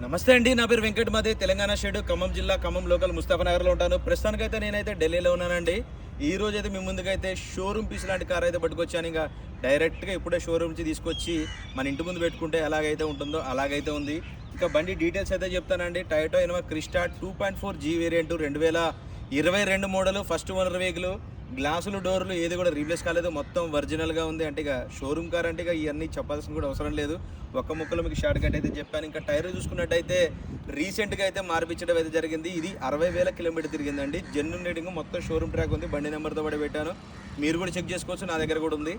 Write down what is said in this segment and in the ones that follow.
నమస్తే అండి, నా పేరు వెంకట్ మాదే, తెలంగాణ షేడ్, ఖమ్మం జిల్లా, ఖమ్మం లోకల్, ముస్తాఫానగర్లో ఉంటాను. ప్రస్తుతానికైతే నేనైతే ఢిల్లీలో ఉన్నానండి. ఈ రోజు అయితే మీ ముందుకైతే షోరూమ్ పీస్ లాంటి కార్ అయితే పట్టుకొచ్చాను. ఇంకా డైరెక్ట్గా ఇప్పుడే షోరూమ్ నుంచి తీసుకొచ్చి మన ఇంటి ముందు పెట్టుకుంటే ఎలాగైతే ఉంటుందో అలాగైతే ఉంది. ఇంకా బండి డీటెయిల్స్ అయితే చెప్తానండి. Toyota Innova Crysta 2.4 G variant, 2022 model, first owner vehicle. గ్లాసులు డోర్లు ఏది కూడా రీప్లేస్ కాలేదు, మొత్తం ఒరిజినల్గా ఉంది. అంటే ఇక షోరూమ్ కార్ అంటే ఇక ఇవన్నీ చెప్పాల్సిన కూడా అవసరం లేదు. ఒక్క ముక్కలో మీకు షార్ట్ కట్ అయితే చెప్పాను. ఇంకా టైర్ చూసుకున్నట్టయితే రీసెంట్గా అయితే మార్పించడం అయితే జరిగింది. ఇది 60,000 కిలోమీటర్ తిరిగిందండి. జెన్యున్ రేటింగ్, మొత్తం షోరూమ్ ట్రాక్ ఉంది. బండి నెంబర్తో పడి పెట్టాను, మీరు కూడా చెక్ చేసుకోవచ్చు, నా దగ్గర కూడా ఉంది.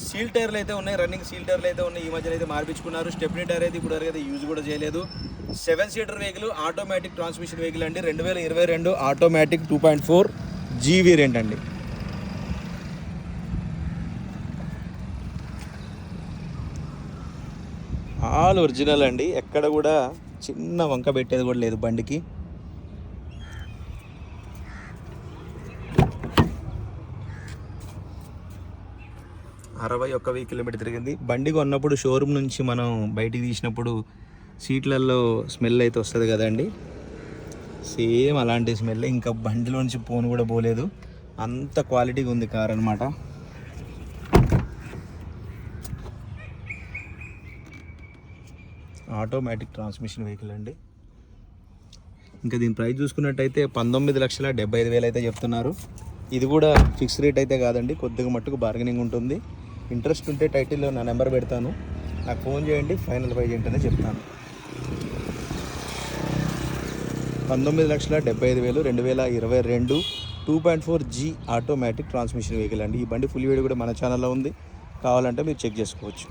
సీల్ టైర్లు అయితే ఉన్నాయి, రన్నింగ్ సీల్ టైర్లు అయితే ఉన్నాయి. ఈ మధ్యన అయితే మార్పించుకున్నారు. స్టెప్నీ టైర్ అయితే ఇప్పుడు వరకు అయితే యూజ్ కూడా చేయలేదు. 7 seater vehicle, automatic transmission vehicle అండి. 2022 ఆటోమేటిక్ 2.4 G వేరియంట్ అండి. ఆల్ ఒరిజినల్ అండి, ఎక్కడ కూడా చిన్న వంక పెట్టేది కూడా లేదు బండికి. అరవై 61,000 కిలోమీటర్ తిరిగింది. బండి కొన్నప్పుడు షోరూమ్ నుంచి మనం బయటికి తీసినప్పుడు సీట్లలో స్మెల్ అయితే వస్తుంది కదండి, సేమ్ అలాంటి స్మెల్ ఇంకా బండిలోంచి పోను కూడా పోలేదు. అంత క్వాలిటీగా ఉంది కార్ అనమాట. ఆటోమేటిక్ ట్రాన్స్మిషన్ వెహికల్ అండి. ఇంకా దీని ప్రైస్ చూసుకున్నట్టయితే 19,75,000 అయితే చెప్తున్నారు. ఇది కూడా ఫిక్స్ రేట్ అయితే కాదండి, కొద్దిగా మట్టుకు బార్గెనింగ్ ఉంటుంది. ఇంట్రెస్ట్ ఉంటే టైటిల్లో నా నెంబర్ పెడతాను, నాకు ఫోన్ చేయండి, ఫైనల్ ప్రైజ్ ఏంటనే చెప్తాను. 19,75,000, 2022 2.4 G ఆటోమేటిక్ ట్రాన్స్మిషన్ వెహికల్ అండి. ఈ బండి ఫుల్ వీడియో కూడా మన ఛానల్లో ఉంది, కావాలంటే మీరు చెక్ చేసుకోవచ్చు.